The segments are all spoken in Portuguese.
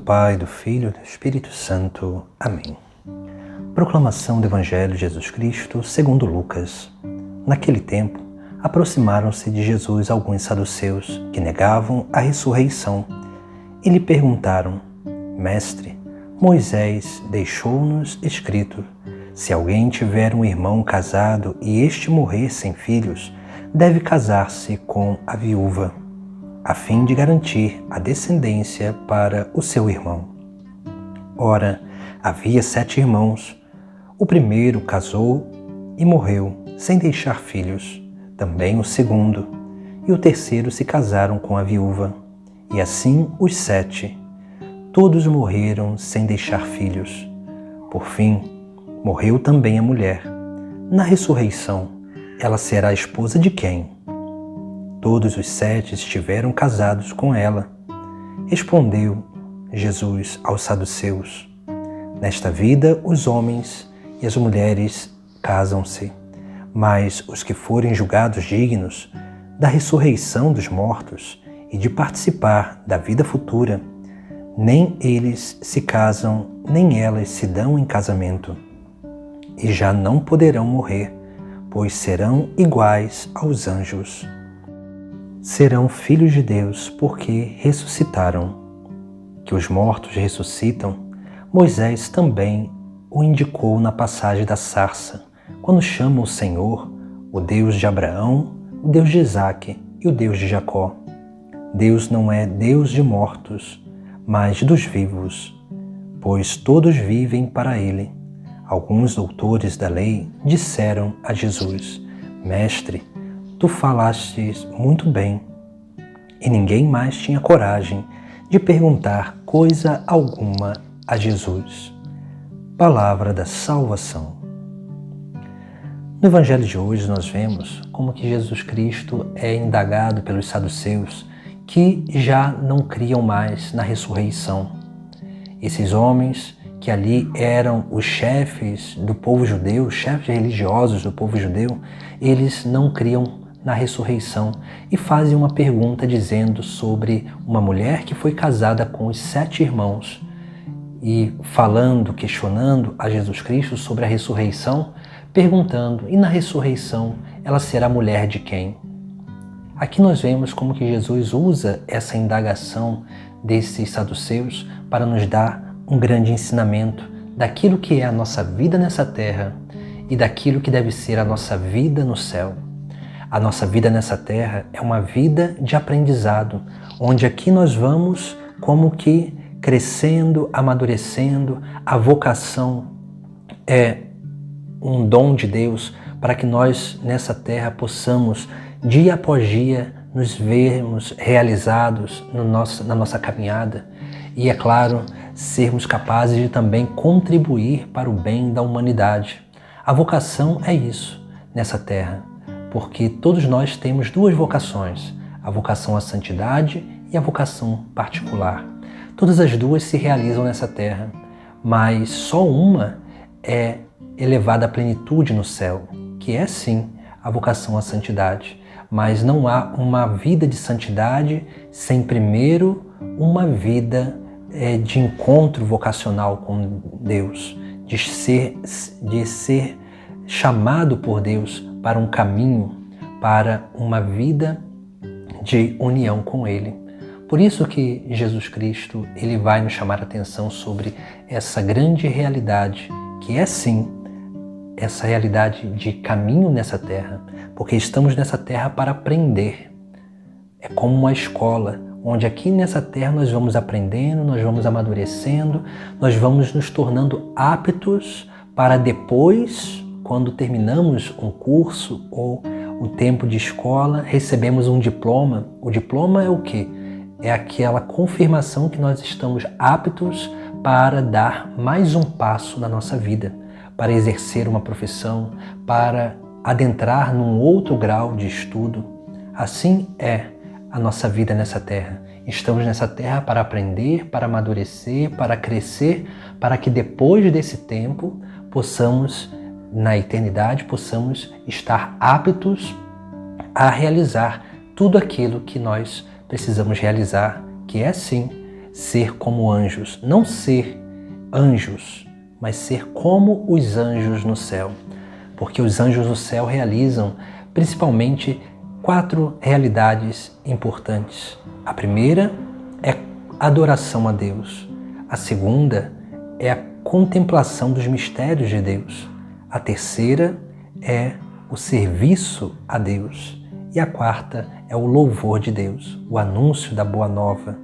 Pai, do Filho e do Espírito Santo. Amém. Proclamação do Evangelho de Jesus Cristo segundo Lucas. Naquele tempo, aproximaram-se de Jesus alguns saduceus que negavam a ressurreição e lhe perguntaram: Mestre, Moisés deixou-nos escrito: se alguém tiver um irmão casado e este morrer sem filhos, deve casar-se com a viúva, a fim de garantir a descendência para o seu irmão. Ora, havia 7 irmãos. O primeiro casou e morreu, sem deixar filhos. Também o segundo. E o terceiro se casaram com a viúva. E assim os 7. Todos morreram sem deixar filhos. Por fim, morreu também a mulher. Na ressurreição, ela será a esposa de quem? Todos os 7 estiveram casados com ela. Respondeu Jesus aos saduceus: nesta vida os homens e as mulheres casam-se, mas os que forem julgados dignos da ressurreição dos mortos e de participar da vida futura, nem eles se casam, nem elas se dão em casamento, e já não poderão morrer, pois serão iguais aos anjos. Serão filhos de Deus porque ressuscitaram. Que os mortos ressuscitam, Moisés também o indicou na passagem da sarça, quando chama o Senhor, o Deus de Abraão, o Deus de Isaque e o Deus de Jacó. Deus não é Deus de mortos, mas dos vivos, pois todos vivem para ele. Alguns doutores da lei disseram a Jesus: Mestre, tu falastes muito bem. E ninguém mais tinha coragem de perguntar coisa alguma a Jesus. Palavra da salvação. No Evangelho de hoje nós vemos como que Jesus Cristo é indagado pelos saduceus que já não criam mais na ressurreição. Esses homens que ali eram os chefes do povo judeu, chefes religiosos do povo judeu, eles não criam na ressurreição e fazem uma pergunta dizendo sobre uma mulher que foi casada com os 7 irmãos e questionando a Jesus Cristo sobre a ressurreição, perguntando: e na ressurreição ela será mulher de quem? Aqui nós vemos como que Jesus usa essa indagação desses saduceus para nos dar um grande ensinamento daquilo que é a nossa vida nessa terra e daquilo que deve ser a nossa vida no céu. A nossa vida nessa terra é uma vida de aprendizado, onde aqui nós vamos como que crescendo, amadurecendo. A vocação é um dom de Deus para que nós nessa terra possamos, dia após dia, nos vermos realizados na nossa caminhada e, é claro, sermos capazes de também contribuir para o bem da humanidade. A vocação é isso nessa terra, porque todos nós temos 2 vocações, a vocação à santidade e a vocação particular. Todas as 2 se realizam nessa terra, mas só uma é elevada à plenitude no céu, que é sim a vocação à santidade. Mas não há uma vida de santidade sem primeiro uma vida de encontro vocacional com Deus, de ser chamado por Deus para um caminho, para uma vida de união com Ele. Por isso que Jesus Cristo ele vai nos chamar a atenção sobre essa grande realidade, que é sim essa realidade de caminho nessa terra, porque estamos nessa terra para aprender. É como uma escola, onde aqui nessa terra nós vamos aprendendo, nós vamos amadurecendo, nós vamos nos tornando aptos para depois, quando terminamos um curso ou o tempo de escola, recebemos um diploma. O diploma é o quê? É aquela confirmação que nós estamos aptos para dar mais um passo na nossa vida, para exercer uma profissão, para adentrar num outro grau de estudo. Assim é a nossa vida nessa terra. Estamos nessa terra para aprender, para amadurecer, para crescer, para que depois desse tempo possamos, na eternidade, possamos estar aptos a realizar tudo aquilo que nós precisamos realizar, que é sim ser como anjos, não ser anjos, mas ser como os anjos no céu. Porque os anjos no céu realizam principalmente 4 realidades importantes. A primeira é a adoração a Deus. A segunda é a contemplação dos mistérios de Deus. A terceira é o serviço a Deus. E a quarta é o louvor de Deus, o anúncio da boa nova.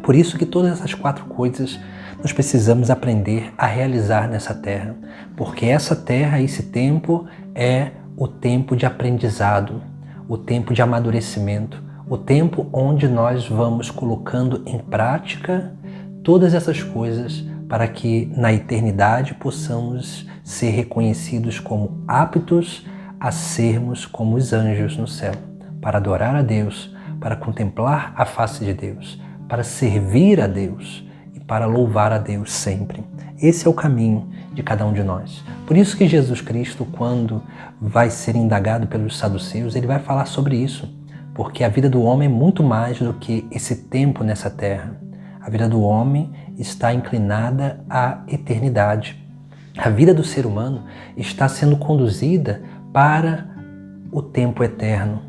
Por isso que todas essas 4 coisas nós precisamos aprender a realizar nessa terra. Porque essa terra, esse tempo, é o tempo de aprendizado, o tempo de amadurecimento, o tempo onde nós vamos colocando em prática todas essas coisas para que na eternidade possamos ser reconhecidos como aptos a sermos como os anjos no céu, para adorar a Deus, para contemplar a face de Deus, para servir a Deus e para louvar a Deus sempre. Esse é o caminho de cada um de nós. Por isso que Jesus Cristo, quando vai ser indagado pelos saduceus, ele vai falar sobre isso, porque a vida do homem é muito mais do que esse tempo nessa terra. A vida do homem está inclinada à eternidade. A vida do ser humano está sendo conduzida para o tempo eterno.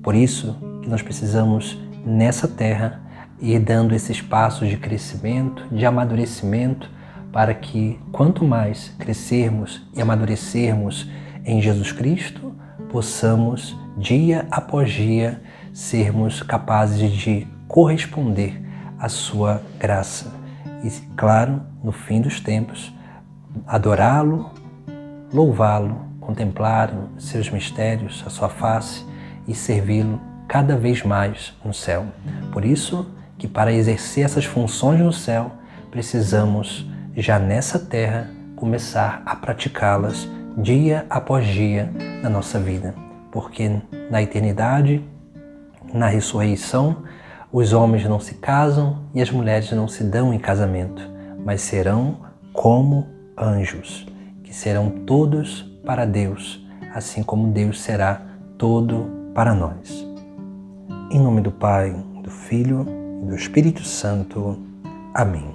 Por isso que nós precisamos, nessa terra, ir dando esses passos de crescimento, de amadurecimento, para que quanto mais crescermos e amadurecermos em Jesus Cristo, possamos, dia após dia, sermos capazes de corresponder à sua graça. E, claro, no fim dos tempos, adorá-lo, louvá-lo, contemplar seus mistérios, a sua face e servi-lo cada vez mais no céu. Por isso que para exercer essas funções no céu, precisamos já nessa terra começar a praticá-las dia após dia na nossa vida. Porque na eternidade, na ressurreição, os homens não se casam e as mulheres não se dão em casamento, mas serão como anjos, que serão todos para Deus, assim como Deus será todo para nós. Em nome do Pai, do Filho e do Espírito Santo. Amém.